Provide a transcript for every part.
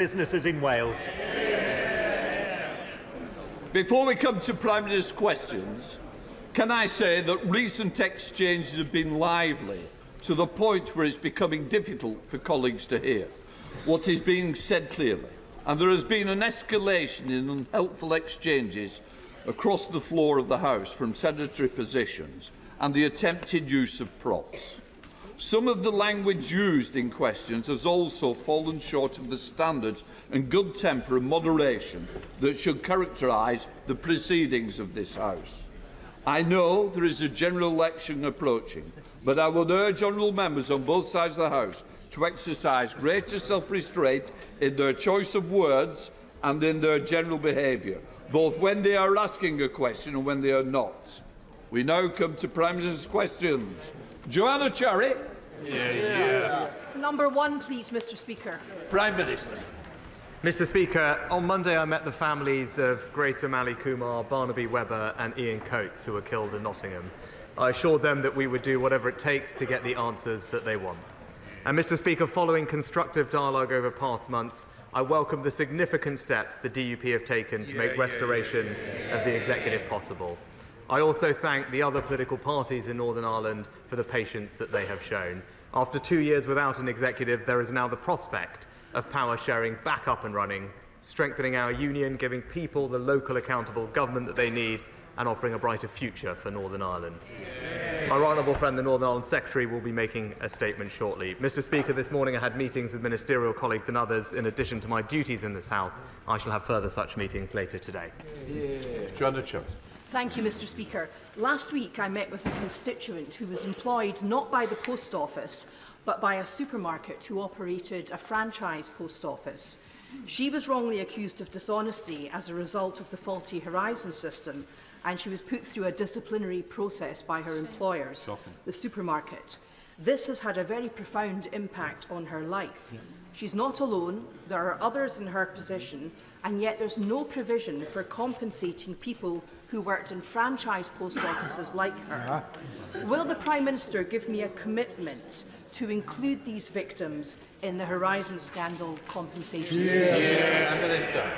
businesses in Wales. Before we come to Prime Minister's questions, can I say that recent exchanges have been lively to the point where it's becoming difficult for colleagues to hear what is being said clearly, and there has been an escalation in unhelpful exchanges across the floor of the House from sedentary positions and the attempted use of props. Some of the language used in questions has also fallen short of the standards and good temper and moderation that should characterise the proceedings of this House. I know there is a general election approaching, but I would urge honourable members on both sides of the House to exercise greater self-restraint in their choice of words and in their general behaviour, both when they are asking a question and when they are not. We now come to Prime Minister's questions. Joanna Cherry. Number one, please, Mr. Speaker. Prime Minister. Mr. Speaker, on Monday I met the families of Grace O'Malley Kumar, Barnaby Webber and Ian Coates, who were killed in Nottingham. I assured them that we would do whatever it takes to get the answers that they want. And Mr. Speaker, following constructive dialogue over past months, I welcome the significant steps the DUP have taken to make restoration of the executive possible. I also thank the other political parties in Northern Ireland for the patience that they have shown. After 2 years without an executive, there is now the prospect of power sharing back up and running, strengthening our union, giving people the local accountable government that they need, and offering a brighter future for Northern Ireland. My right honourable friend, the Northern Ireland Secretary, will be making a statement shortly. Mr. Speaker, this morning I had meetings with ministerial colleagues and others in addition to my duties in this House. I shall have further such meetings later today. Joanna Cherry. Thank you, Mr. Speaker. Last week I met with a constituent who was employed not by the Post Office but by a supermarket who operated a franchise post office. She was wrongly accused of dishonesty as a result of the faulty Horizon system, and she was put through a disciplinary process by her employers, the supermarket. This has had a very profound impact on her life. She's not alone, there are others in her position, and yet there's no provision for compensating people who worked in franchise post offices like her. Will the Prime Minister give me a commitment to include these victims in the Horizon scandal compensation scheme? Minister.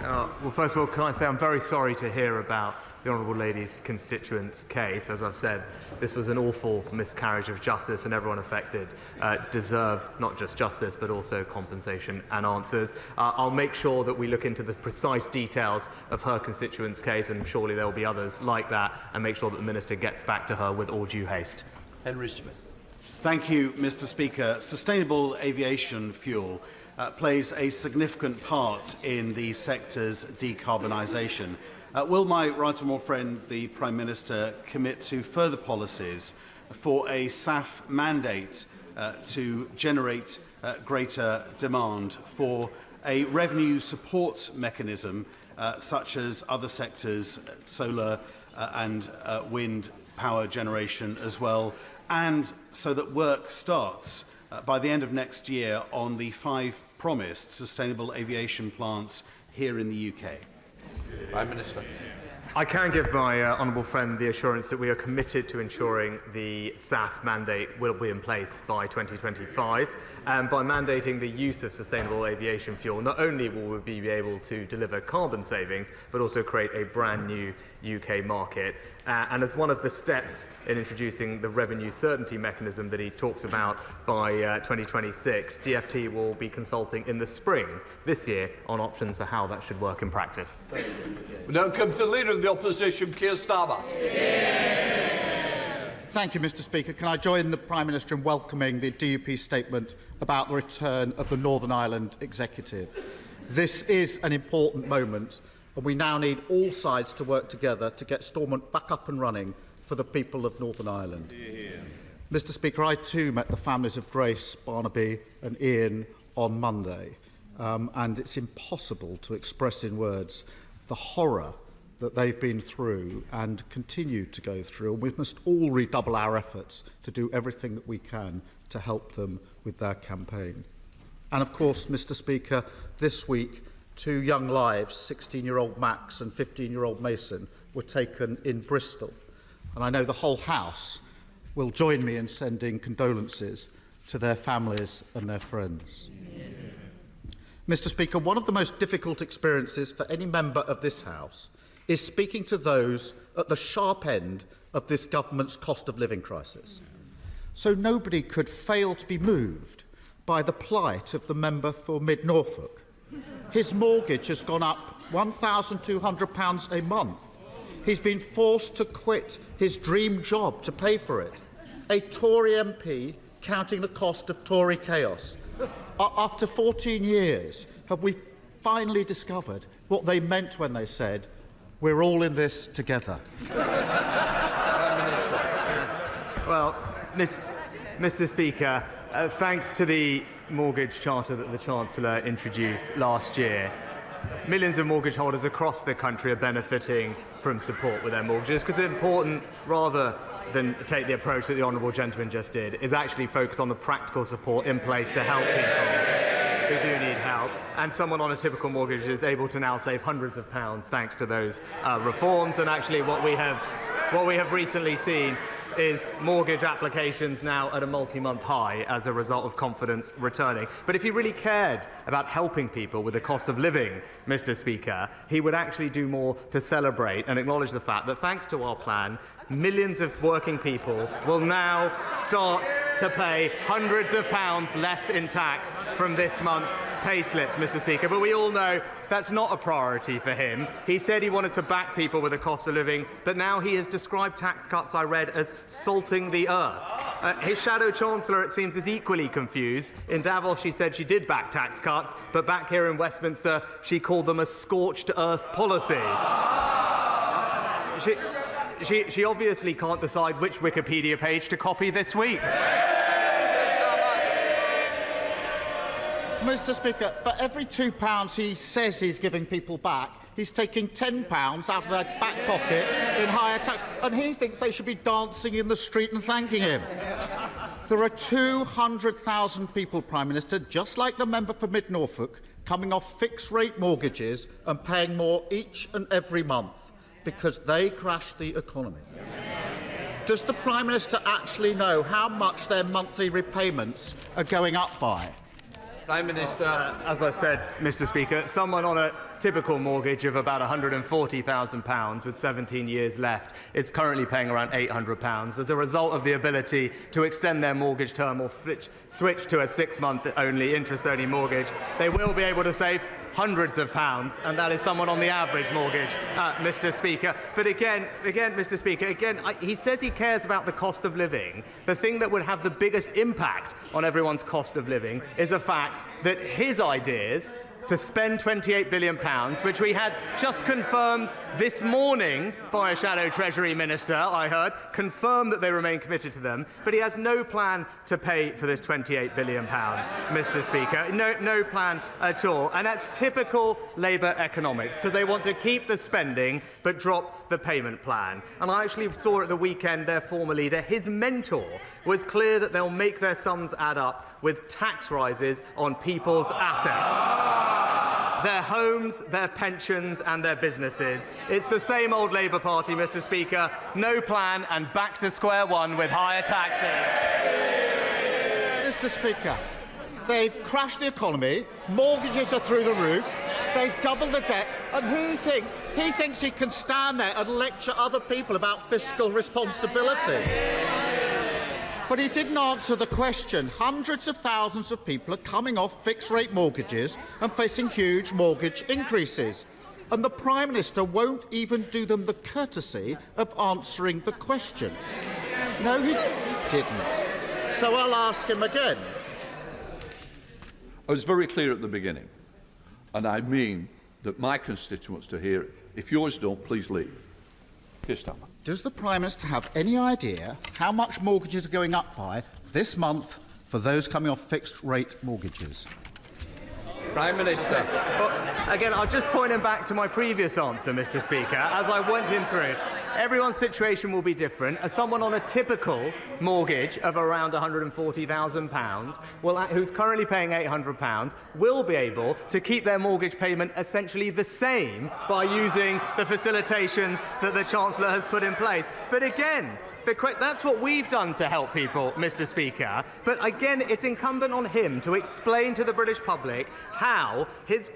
Well, first of all, can I say I'm very sorry to hear about the Honourable Lady's constituent's case. As I've said, this was an awful miscarriage of justice, and everyone affected deserved not just justice but also compensation and answers. I'll make sure that we look into the precise details of her constituent's case, and surely there will be others like that, and make sure that the Minister gets back to her with all due haste. Henry Smith. Thank you, Mr. Speaker. Sustainable aviation fuel plays a significant part in the sector's decarbonisation. Will my right honourable friend, the Prime Minister, commit to further policies for a SAF mandate to generate greater demand, for a revenue support mechanism such as other sectors, solar and wind power generation as well, and so that work starts by the end of next year on the 5 promised sustainable aviation plants here in the UK? Prime Minister. I can give my honourable friend the assurance that we are committed to ensuring the SAF mandate will be in place by 2025. And by mandating the use of sustainable aviation fuel, not only will we be able to deliver carbon savings, but also create a brand new UK market. And as one of the steps in introducing the revenue certainty mechanism that he talks about by 2026, DfT will be consulting in the spring this year on options for how that should work in practice. We now come to the Leader of the Opposition, Keir Starmer. Thank you, Mr. Speaker. Can I join the Prime Minister in welcoming the DUP statement about the return of the Northern Ireland Executive? This is an important moment, and we now need all sides to work together to get Stormont back up and running for the people of Northern Ireland. Mr. Speaker, I too met the families of Grace, Barnaby and Ian on Monday, and it's impossible to express in words the horror that they've been through and continue to go through, and we must all redouble our efforts to do everything that we can to help them with their campaign. And of course, Mr. Speaker, this week 2 young lives, 16-year-old Max and 15-year-old Mason, were taken in Bristol, and I know the whole House will join me in sending condolences to their families and their friends. Mr. Speaker, one of the most difficult experiences for any member of this House is speaking to those at the sharp end of this government's cost of living crisis. So nobody could fail to be moved by the plight of the member for Mid Norfolk. His mortgage has gone up £1,200 a month. He's been forced to quit his dream job to pay for it. A Tory MP counting the cost of Tory chaos. After 14 years, have we finally discovered what they meant when they said, "We're all in this together"? Well, Mr. Speaker, thanks to the mortgage charter that the Chancellor introduced last year, millions of mortgage holders across the country are benefiting from support with their mortgages, because it's important, rather than take the approach that the honourable gentleman just did, is actually focus on the practical support in place to help people who do need help. And someone on a typical mortgage is able to now save hundreds of pounds thanks to those reforms. And actually what we have recently seen is mortgage applications now at a multi-month high as a result of confidence returning. But if he really cared about helping people with the cost of living, Mr. Speaker, he would actually do more to celebrate and acknowledge the fact that thanks to our plan, millions of working people will now start to pay hundreds of pounds less in tax from this month's pay slips, Mr. Speaker. But we all know that's not a priority for him. He said he wanted to back people with the cost of living, but now he has described tax cuts, I read, as salting the earth. His shadow chancellor, it seems, is equally confused. In Davos, she said she did back tax cuts, but back here in Westminster, she called them a scorched earth policy. She obviously can't decide which Wikipedia page to copy this week. Mr. Speaker, for every £2 he says he's giving people back, he's taking £10 out of their back pocket in higher tax, and he thinks they should be dancing in the street and thanking him. There are 200,000 people, Prime Minister, just like the member for Mid Norfolk, coming off fixed-rate mortgages and paying more each and every month because they crashed the economy. Does the Prime Minister actually know how much their monthly repayments are going up by? Prime Minister. As I said, Mr. Speaker, someone on a typical mortgage of about £140,000 with 17 years left is currently paying around £800 as a result of the ability to extend their mortgage term or switch to a 6-month only, interest-only mortgage. They will be able to save hundreds of pounds, and that is someone on the average mortgage, Mr. Speaker. But again, Mr. Speaker, he says he cares about the cost of living. The thing that would have the biggest impact on everyone's cost of living is the fact that his ideas to spend £28 billion, which we had just confirmed this morning by a shadow Treasury Minister, I heard, confirmed that they remain committed to them, but he has no plan to pay for this £28 billion, Mr. Speaker. No plan at all. And that's typical Labour economics, because they want to keep the spending but drop the payment plan. And I actually saw at the weekend their former leader, his mentor, was clear that they'll make their sums add up with tax rises on people's assets. Their homes, their pensions and their businesses. It's the same old Labour Party, Mr. Speaker. No plan and back to square one with higher taxes. Mr. Speaker, they've crashed the economy, mortgages are through the roof, they've doubled the debt, and he thinks he can stand there and lecture other people about fiscal responsibility. But he didn't answer the question. Hundreds of thousands of people are coming off fixed-rate mortgages and facing huge mortgage increases. And the Prime Minister won't even do them the courtesy of answering the question. No, he didn't. So I'll ask him again. I was very clear at the beginning, and I mean that my constituents to hear it. If yours don't, please leave. Keir Starmer. Does the Prime Minister have any idea how much mortgages are going up by this month for those coming off fixed-rate mortgages? Prime Minister. Well, again, I'll just point him back to my previous answer, Mr. Speaker. As I went him through, everyone's situation will be different. As someone on a typical mortgage of around £140,000, who's currently paying £800, will be able to keep their mortgage payment essentially the same by using the facilitations that the Chancellor has put in place. But again, That's what we've done to help people, Mr. Speaker. But again, it's incumbent on him to explain to the British public how his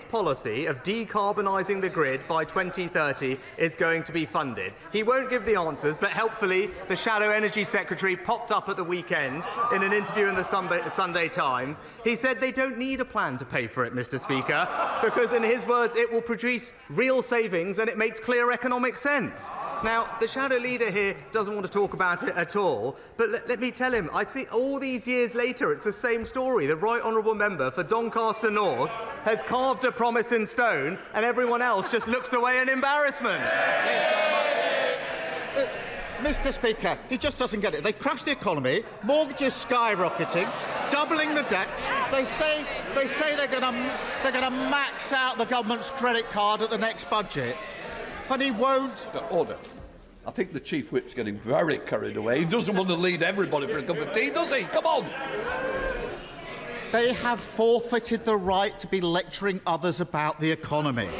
policy of decarbonising the grid by 2030 is going to be funded. He won't give the answers, but helpfully, the Shadow Energy Secretary popped up at the weekend in an interview in the Sunday Times. He said they don't need a plan to pay for it, Mr. Speaker, because in his words, it will produce real savings and it makes clear economic sense. Now, the Shadow Leader here doesn't want to talk about it at all, but let me tell him, I see all these years later, it's the same story. The Right Honourable Member for Doncaster North has carved a promise in stone, and everyone else just looks away in embarrassment. Mr. Speaker, he just doesn't get it. They crashed the economy, mortgages skyrocketing, doubling the debt. They say they're going to max out the government's credit card at the next budget, and he won't. Order. I think the Chief Whip's getting very carried away. He doesn't want to lead everybody for a cup of tea, does he? Come on. They have forfeited the right to be lecturing others about the economy.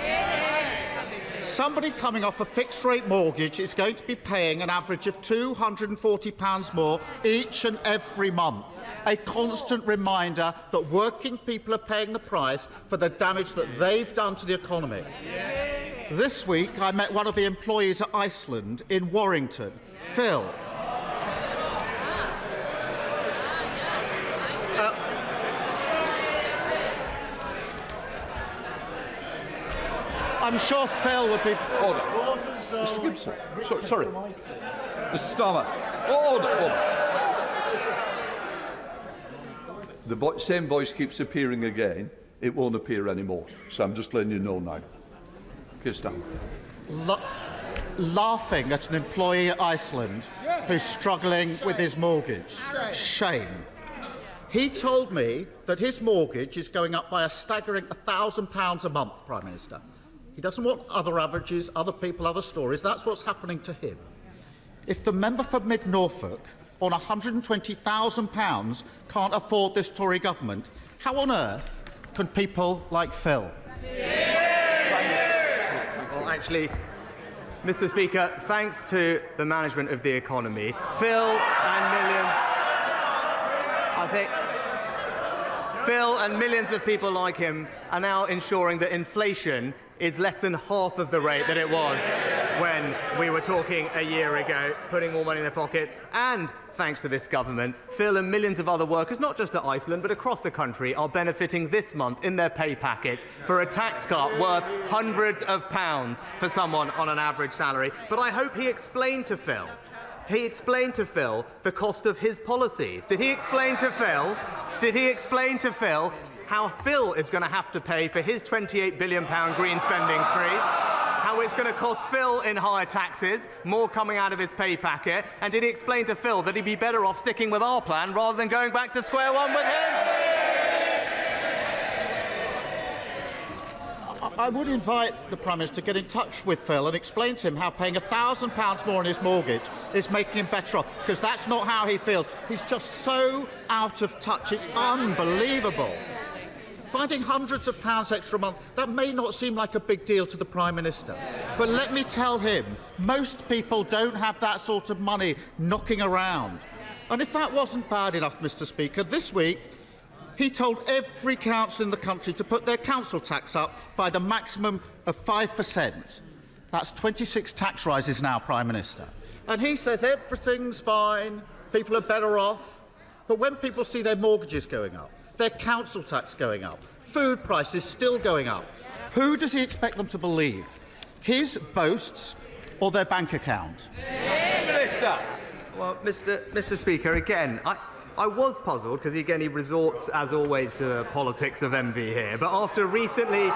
Somebody coming off a fixed-rate mortgage is going to be paying an average of £240 more each and every month. A constant reminder that working people are paying the price for the damage that they've done to the economy. This week, I met one of the employees at Iceland in Warrington, Phil. I'm sure Phil would be... Order. Mr Gibson. Sorry. Mr Starmer. Order. The same voice keeps appearing again. It won't appear anymore. So I'm just letting you know now. Keir Starmer. Laughing at an employee at Iceland who's struggling with his mortgage. Shame. He told me that his mortgage is going up by a staggering £1,000 a month, Prime Minister. He doesn't want other averages, other people, other stories. That's what's happening to him. If the member for Mid Norfolk on £120,000 can't afford this Tory government, how on earth can people like Phil? Well, actually, Mr. Speaker, thanks to the management of the economy, Phil and millions of people like him are now ensuring that inflation is less than half of the rate that it was when we were talking a year ago, putting more money in their pocket. And thanks to this government, Phil and millions of other workers, not just at Iceland, but across the country, are benefiting this month in their pay packet for a tax cut worth hundreds of pounds for someone on an average salary. But I hope he explained to Phil the cost of his policies. Did he explain to Phil how Phil is going to have to pay for his £28 billion green spending spree, how it's going to cost Phil in higher taxes, more coming out of his pay packet, and did he explain to Phil that he'd be better off sticking with our plan rather than going back to square one with him? I would invite the Prime Minister to get in touch with Phil and explain to him how paying £1,000 more on his mortgage is making him better off, because that's not how he feels. He's just so out of touch. It's unbelievable. Finding hundreds of pounds extra a month, that may not seem like a big deal to the Prime Minister. But let me tell him, most people don't have that sort of money knocking around. And if that wasn't bad enough, Mr. Speaker, this week he told every council in the country to put their council tax up by the maximum of 5%. That's 26 tax rises now, Prime Minister. And he says everything's fine, people are better off. But when people see their mortgages going up, their council tax going up, food prices still going up, who does he expect them to believe? His boasts or their bank account? Minister. Well, Mr. Speaker, again, I was puzzled because, again, he resorts, as always, to the politics of envy here. But after recently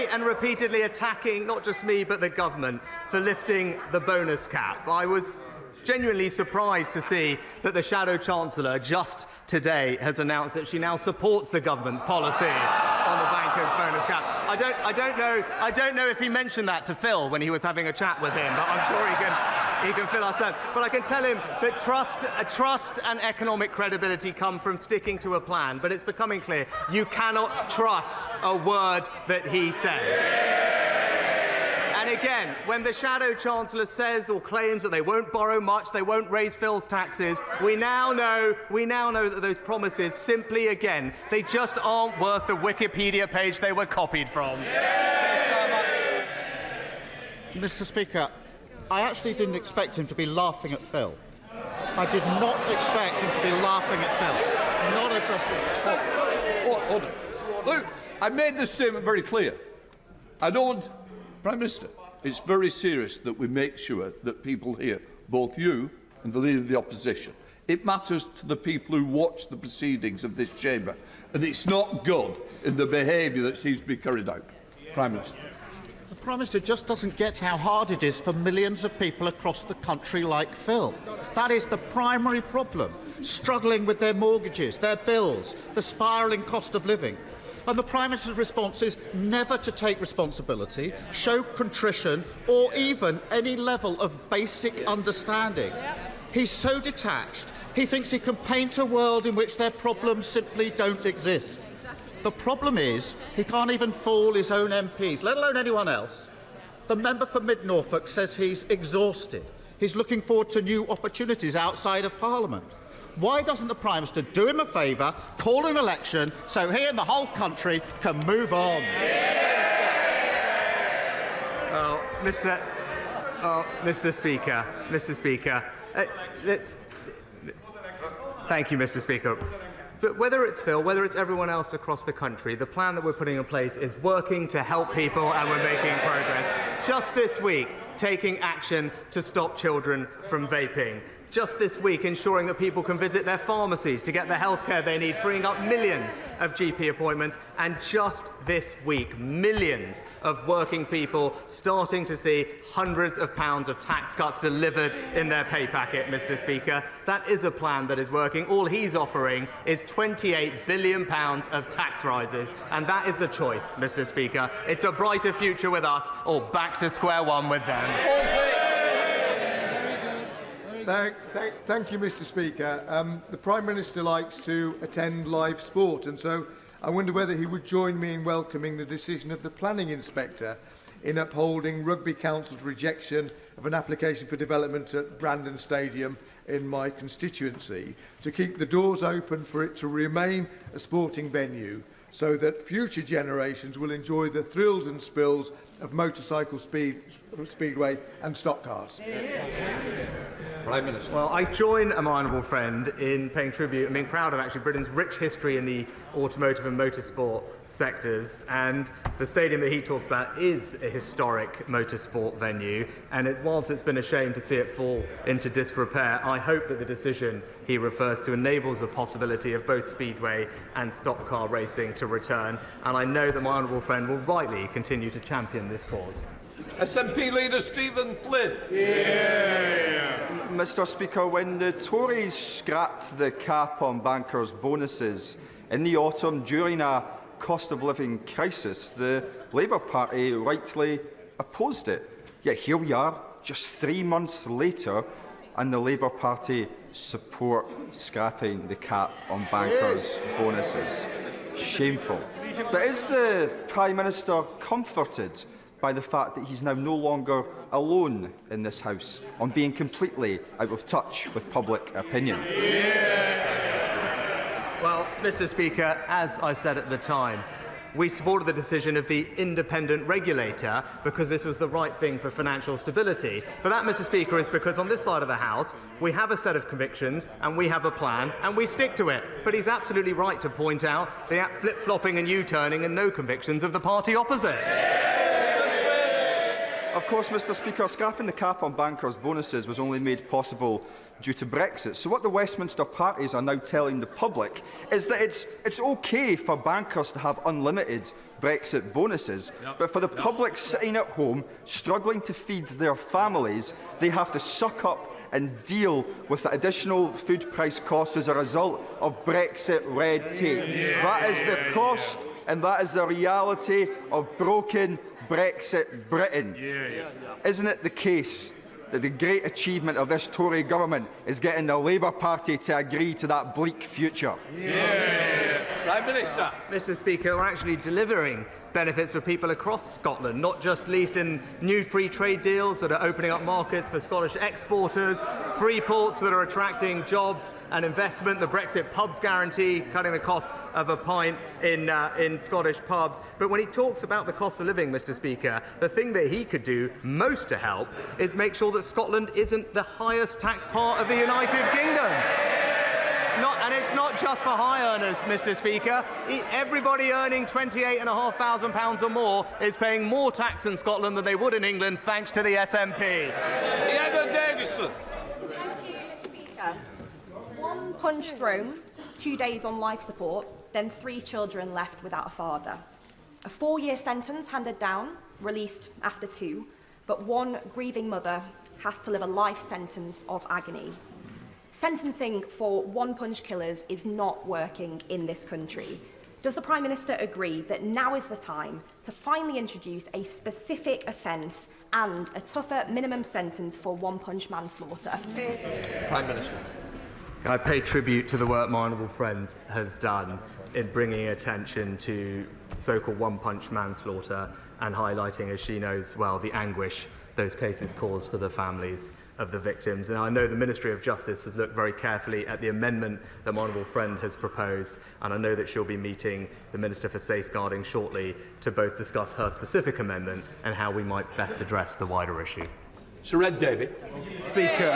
and repeatedly attacking not just me but the government for lifting the bonus cap, I was genuinely surprised to see that the Shadow Chancellor just today has announced that she now supports the government's policy on the bankers' bonus cap. I don't know if he mentioned that to Phil when he was having a chat with him, but I'm sure he can fill us in. But I can tell him that trust and economic credibility come from sticking to a plan, but it's becoming clear you cannot trust a word that he says. And again, when the Shadow Chancellor says or claims that they won't borrow much, they won't raise Phil's taxes, we now know that those promises simply, again, they just aren't worth the Wikipedia page they were copied from. Mr. Speaker, I actually didn't expect him to be laughing at Phil. I did not expect him to be laughing at Phil, not addressing the Order. Look, I made the statement very clear. Prime Minister, it's very serious that we make sure that people hear, both you and the Leader of the Opposition. It matters to the people who watch the proceedings of this chamber, and it's not good in the behaviour that seems to be carried out. Prime Minister. The Prime Minister just doesn't get how hard it is for millions of people across the country like Phil. That is the primary problem, struggling with their mortgages, their bills, the spiralling cost of living. And the Prime Minister's response is never to take responsibility, show contrition, or even any level of basic understanding. He's so detached, he thinks he can paint a world in which their problems simply don't exist. The problem is he can't even fool his own MPs, let alone anyone else. The member for Mid Norfolk says he's exhausted. He's looking forward to new opportunities outside of Parliament. Why doesn't the Prime Minister do him a favour, call an election, so he and the whole country can move on? Mr. Speaker. Thank you, Mr. Speaker. But whether it's Phil, whether it's everyone else across the country, the plan that we're putting in place is working to help people, and we're making progress. Just this week, taking action to stop children from vaping. Just this week, ensuring that people can visit their pharmacies to get the healthcare they need, freeing up millions of GP appointments. And just this week, millions of working people starting to see hundreds of pounds of tax cuts delivered in their pay packet, Mr. Speaker. That is a plan that is working. All he's offering is £28 billion of tax rises. And that is the choice, Mr. Speaker. It's a brighter future with us, or back to square one with them. Thank you, Mr. Speaker. The Prime Minister likes to attend live sport, and so I wonder whether he would join me in welcoming the decision of the Planning Inspector in upholding Rugby Council's rejection of an application for development at Brandon Stadium in my constituency to keep the doors open for it to remain a sporting venue so that future generations will enjoy the thrills and spills of motorcycle speedway and stock cars. Prime Minister. Well, I join my honourable friend in paying tribute and being proud of actually Britain's rich history in the automotive and motorsport sectors, and the stadium that he talks about is a historic motorsport venue, and whilst it's been a shame to see it fall into disrepair, I hope that the decision he refers to enables a possibility of both speedway and stock car racing to return, and I know that my honourable friend will rightly continue to champion this cause. SNP Leader Stephen Flynn. Mr. Speaker, when the Tories scrapped the cap on bankers' bonuses in the autumn during a cost of living crisis, the Labour Party rightly opposed it. Yet here we are, just 3 months later, and the Labour Party support scrapping the cap on bankers' bonuses. Shameful. But is the Prime Minister comforted by the fact that he's now no longer alone in this House on being completely out of touch with public opinion? Well, Mr. Speaker, as I said at the time, we supported the decision of the independent regulator because this was the right thing for financial stability. But that, Mr. Speaker, is because on this side of the House, we have a set of convictions and we have a plan and we stick to it. But he's absolutely right to point out the flip-flopping and U-turning and no convictions of the party opposite. Of course, Mr. Speaker, scrapping the cap on bankers' bonuses was only made possible due to Brexit. So what the Westminster parties are now telling the public is that it's OK for bankers to have unlimited Brexit bonuses, but for the public sitting at home, struggling to feed their families, they have to suck up and deal with the additional food price cost as a result of Brexit red tape. That is the cost, and that is the reality of broken Brexit Britain. Isn't it the case that the great achievement of this Tory government is getting the Labour Party to agree to that bleak future? Prime Minister. Mr. Speaker, we're actually delivering benefits for people across Scotland, not just least in new free trade deals that are opening up markets for Scottish exporters, free ports that are attracting jobs and investment, the Brexit pubs guarantee, cutting the cost of a pint in Scottish pubs. But when he talks about the cost of living, Mr. Speaker, the thing that he could do most to help is make sure that Scotland isn't the highest tax part of the United Kingdom. And it's not just for high earners, Mr. Speaker. Everybody earning £28,500 or more is paying more tax in Scotland than they would in England, thanks to the SNP. Leander Davison. Thank you, Mr. Speaker. One punch thrown, 2 days on life support, then 3 children left without a father. A 4-year sentence handed down, released after 2, but one grieving mother has to live a life sentence of agony. Sentencing for one-punch killers is not working in this country. Does the Prime Minister agree that now is the time to finally introduce a specific offence and a tougher minimum sentence for one-punch manslaughter? Prime Minister. I pay tribute to the work my honourable friend has done in bringing attention to so-called one-punch manslaughter and highlighting, as she knows well, the anguish those cases cause for the families of the victims. And I know the Ministry of Justice has looked very carefully at the amendment that my honourable friend has proposed, and I know that she'll be meeting the Minister for Safeguarding shortly to both discuss her specific amendment and how we might best address the wider issue. Sir Ed Davey. Speaker.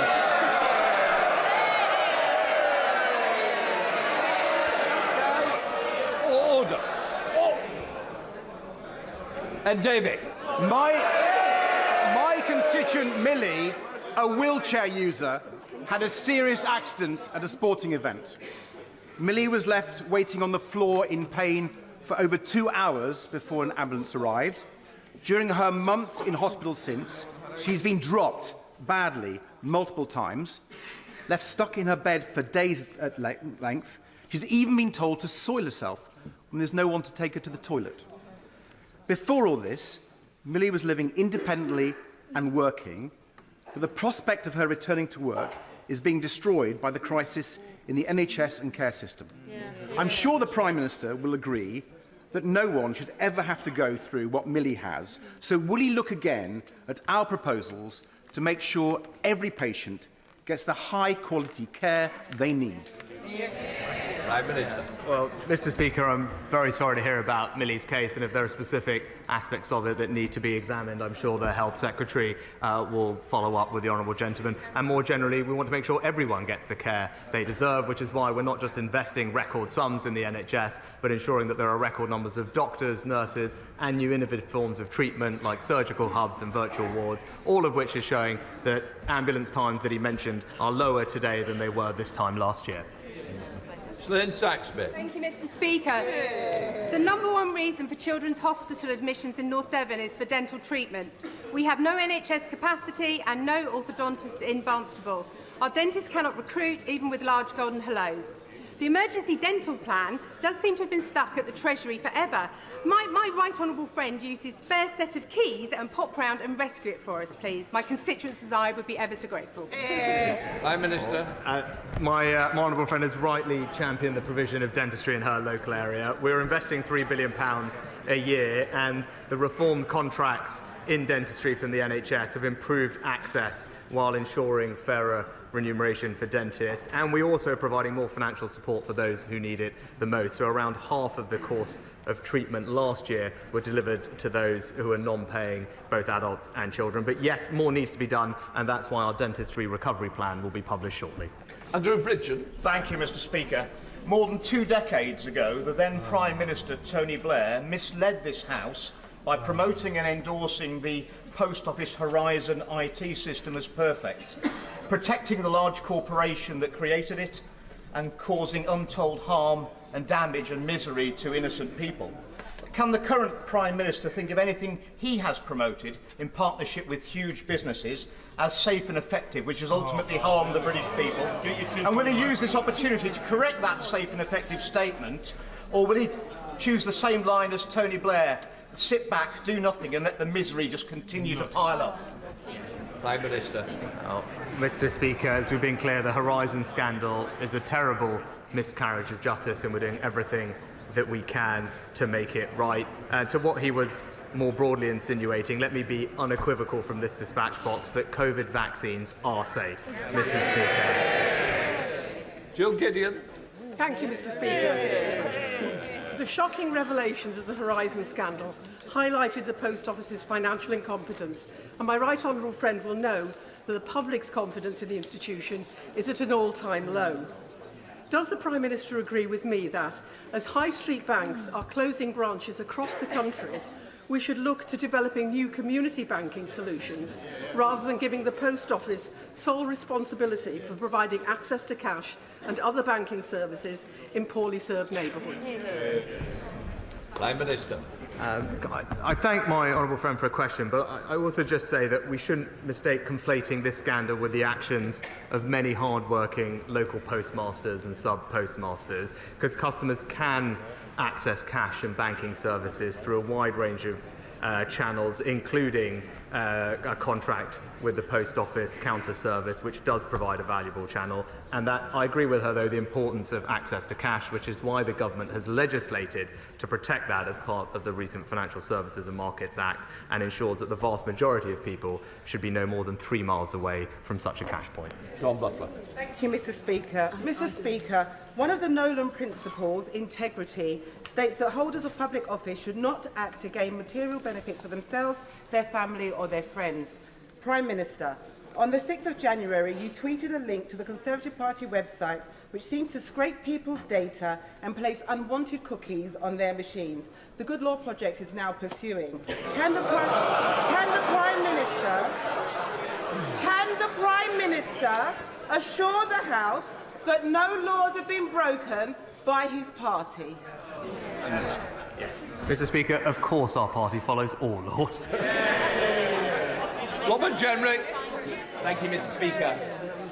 Order. Oh. Ed Davey. My constituent Millie, a wheelchair user, had a serious accident at a sporting event. Millie was left waiting on the floor in pain for over 2 hours before an ambulance arrived. During her months in hospital since, she's been dropped badly multiple times, left stuck in her bed for days at length. She's even been told to soil herself when there's no one to take her to the toilet. Before all this, Millie was living independently and working, but the prospect of her returning to work is being destroyed by the crisis in the NHS and care system. I'm sure the Prime Minister will agree that no one should ever have to go through what Millie has, so will he look again at our proposals to make sure every patient gets the high-quality care they need? Prime Minister. Well, Mr. Speaker, I'm very sorry to hear about Millie's case, and if there are specific aspects of it that need to be examined, I'm sure the Health Secretary will follow up with the honourable gentleman. And more generally, we want to make sure everyone gets the care they deserve, which is why we're not just investing record sums in the NHS, but ensuring that there are record numbers of doctors, nurses, and new innovative forms of treatment like surgical hubs and virtual wards, all of which is showing that ambulance times that he mentioned are lower today than they were this time last year. Lynn Saxby. Thank you, Mr. Speaker. The #1 reason for children's hospital admissions in North Devon is for dental treatment. We have no NHS capacity and no orthodontist in Barnstable. Our dentists cannot recruit, even with large golden hellos. The emergency dental plan does seem to have been stuck at the Treasury forever. My right honourable friend used his spare set of keys and pop round and rescue it for us, please. My constituents and I would be ever so grateful. Prime Minister. My honourable friend has rightly championed the provision of dentistry in her local area. We're investing £3 billion a year, and the reformed contracts in dentistry from the NHS have improved access while ensuring fairer remuneration for dentists, and we're also providing more financial support for those who need it the most. So around half of the course of treatment last year were delivered to those who are non-paying, both adults and children. But yes, more needs to be done, and that's why our dentistry recovery plan will be published shortly. Andrew Bridgen. Thank you, Mr. Speaker. More than 2 decades ago, the then Prime Minister Tony Blair misled this House by promoting and endorsing the Post Office Horizon IT system as perfect, protecting the large corporation that created it and causing untold harm and damage and misery to innocent people. Can the current Prime Minister think of anything he has promoted in partnership with huge businesses as safe and effective, which has ultimately harmed the British people? And will he use this opportunity to correct that safe and effective statement, or will he choose the same line as Tony Blair, sit back, do nothing, and let the misery just continue to pile up? Prime Minister. Mr. Speaker, as we've been clear, the Horizon scandal is a terrible miscarriage of justice, and we're doing everything that we can to make it right. To what he was more broadly insinuating, let me be unequivocal from this dispatch box that COVID vaccines are safe, Mr. Speaker. Jill Gideon. Thank you, Mr. Speaker. The shocking revelations of the Horizon scandal highlighted the Post Office's financial incompetence, and my right honourable friend will know that the public's confidence in the institution is at an all-time low. Does the Prime Minister agree with me that, as high street banks are closing branches across the country, we should look to developing new community banking solutions rather than giving the Post Office sole responsibility for providing access to cash and other banking services in poorly served neighbourhoods? Prime Minister. I thank my honourable friend for a question, but I also just say that we shouldn't mistake conflating this scandal with the actions of many hard-working local postmasters and sub-postmasters, because customers can access cash and banking services through a wide range of channels, including a contract with the Post Office counter service, which does provide a valuable channel. And that I agree with her, though, the importance of access to cash, which is why the government has legislated to protect that as part of the recent Financial Services and Markets Act, and ensures that the vast majority of people should be no more than 3 miles away from such a cash point. John Butler. Thank you, Mr. Speaker. Mr. Speaker, one of the Nolan principles, integrity, states that holders of public office should not act to gain material benefits for themselves, their family or their friends. Prime Minister, on the 6th of January, you tweeted a link to the Conservative Party website which seemed to scrape people's data and place unwanted cookies on their machines. The Good Law Project is now pursuing. Can the Prime Minister assure the House that no laws have been broken by his party? Yes. Mr. Speaker, of course our party follows all laws. Robert Jenrick. Thank you, Mr. Speaker.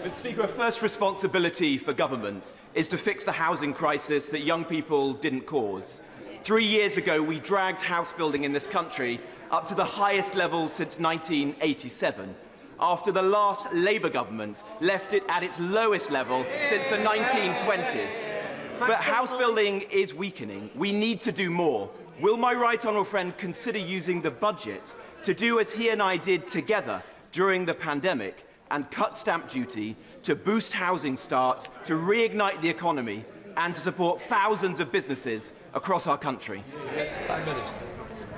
Mr. Speaker, a first responsibility for government is to fix the housing crisis that young people didn't cause. 3 years ago, we dragged house building in this country up to the highest level since 1987, after the last Labour government left it at its lowest level since the 1920s. But house building is weakening. We need to do more. Will my right honourable friend consider using the budget to do as he and I did together during the pandemic and cut stamp duty to boost housing starts, to reignite the economy and to support thousands of businesses across our country? Prime Minister.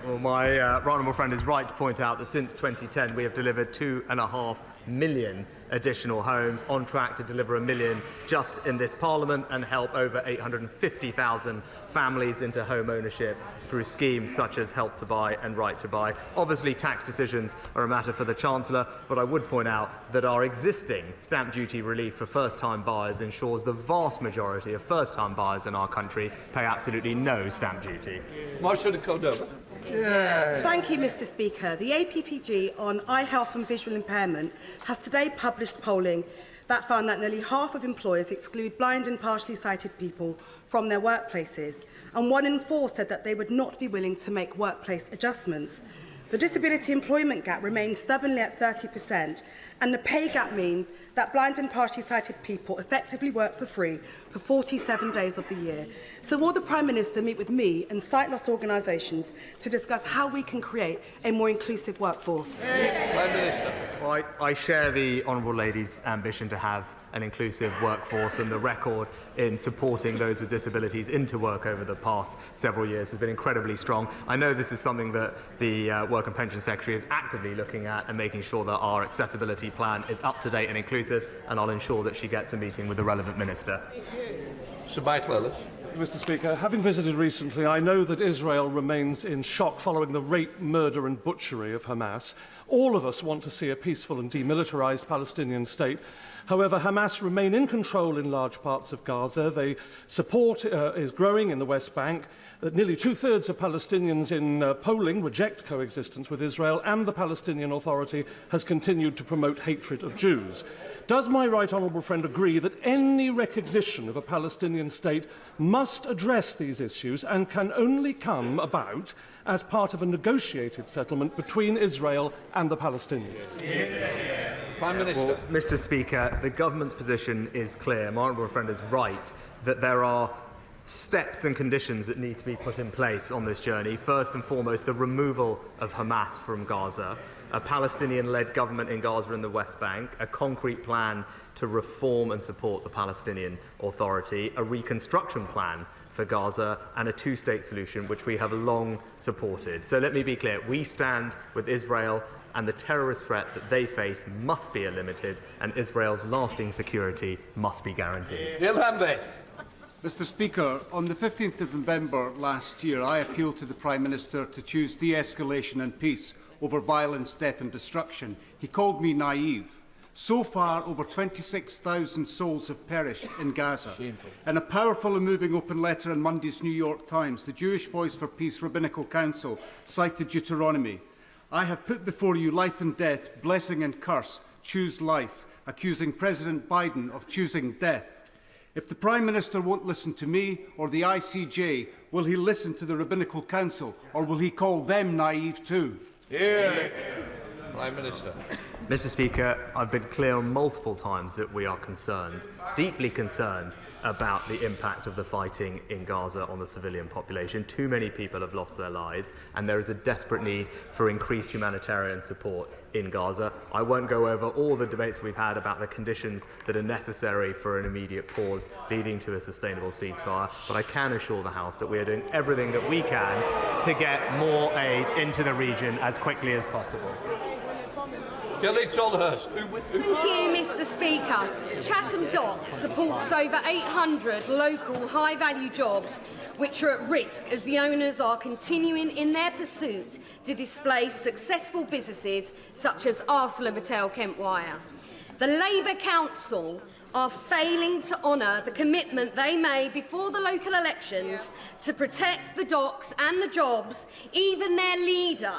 Well, my right honourable friend is right to point out that since 2010 we have delivered 2.5 million additional homes, on track to deliver 1 million just in this Parliament, and help over 850,000 families into home ownership through schemes such as Help to Buy and Right to Buy. Obviously, tax decisions are a matter for the Chancellor, but I would point out that our existing stamp duty relief for first-time buyers ensures the vast majority of first-time buyers in our country pay absolutely no stamp duty. Marcia de Cordova. Thank you, Mr. Speaker. The APPG on eye health and visual impairment has today published polling that found that nearly half of employers exclude blind and partially sighted people from their workplaces, and 1 in 4 said that they would not be willing to make workplace adjustments. The disability employment gap remains stubbornly at 30%, and the pay gap means that blind and partially sighted people effectively work for free for 47 days of the year. So will the Prime Minister meet with me and sight loss organisations to discuss how we can create a more inclusive workforce? Prime Minister. Well, I share the honourable lady's ambition to have an inclusive workforce, and the record in supporting those with disabilities into work over the past several years has been incredibly strong. I know this is something that the Work and Pension Secretary is actively looking at and making sure that our accessibility plan is up to date and inclusive, and I'll ensure that she gets a meeting with the relevant minister. Sir Michael Ellis. Mr. Speaker, having visited recently, I know that Israel remains in shock following the rape, murder and butchery of Hamas. All of us want to see a peaceful and demilitarised Palestinian state. However, Hamas remain in control in large parts of Gaza. Their support is growing in the West Bank. Nearly 2/3 of Palestinians in polling reject coexistence with Israel, and the Palestinian Authority has continued to promote hatred of Jews. Does my right honourable friend agree that any recognition of a Palestinian state must address these issues and can only come about as part of a negotiated settlement between Israel and the Palestinians? Prime Minister. Well, Mr. Speaker, the government's position is clear. My honourable friend is right that there are steps and conditions that need to be put in place on this journey. First and foremost, the removal of Hamas from Gaza, a Palestinian-led government in Gaza and the West Bank, a concrete plan to reform and support the Palestinian Authority, a reconstruction plan for Gaza, and a two-state solution, which we have long supported. So let me be clear, we stand with Israel, and the terrorist threat that they face must be limited, and Israel's lasting security must be guaranteed. Mr. Speaker, on the 15th of November last year, I appealed to the Prime Minister to choose de-escalation and peace over violence, death and destruction. He called me naive. So far, over 26,000 souls have perished in Gaza. Shameful. In a powerful and moving open letter in Monday's New York Times, the Jewish Voice for Peace Rabbinical Council cited Deuteronomy. I have put before you life and death, blessing and curse. Choose life, accusing President Biden of choosing death. If the Prime Minister won't listen to me or the ICJ, will he listen to the Rabbinical Council, or will he call them naive too? Prime Minister. Mr. Speaker, I've been clear multiple times that we are concerned, deeply concerned, about the impact of the fighting in Gaza on the civilian population. Too many people have lost their lives, and there is a desperate need for increased humanitarian support in Gaza. I won't go over all the debates we've had about the conditions that are necessary for an immediate pause leading to a sustainable ceasefire, but I can assure the House that we are doing everything that we can to get more aid into the region as quickly as possible. Kelly Tolhurst. Thank you, Mr. Speaker. Chatham Docks supports over 800 local high-value jobs which are at risk as the owners are continuing in their pursuit to displace successful businesses such as ArcelorMittal Kent Wire. The Labour Council are failing to honour the commitment they made before the local elections to protect the docks and the jobs. Even their leader,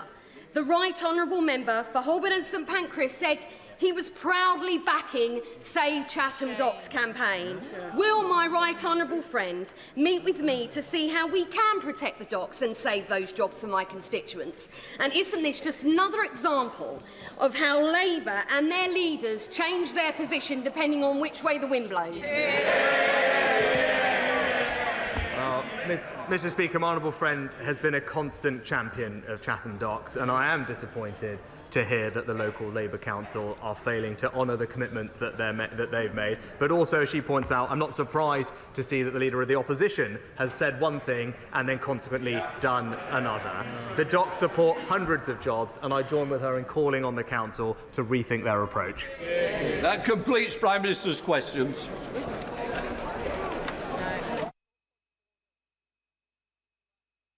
the Right Honourable Member for Holborn and St Pancras, said he was proudly backing Save Chatham Docks campaign. Will my Right Honourable friend meet with me to see how we can protect the docks and save those jobs for my constituents? And isn't this just another example of how Labour and their leaders change their position depending on which way the wind blows? Mr. Speaker, my honourable friend has been a constant champion of Chatham Docks, and I am disappointed to hear that the local Labour Council are failing to honour the commitments that they've made. But also, she points out, I'm not surprised to see that the Leader of the Opposition has said one thing and then consequently done another. The docks support hundreds of jobs, and I join with her in calling on the Council to rethink their approach. That completes Prime Minister's questions.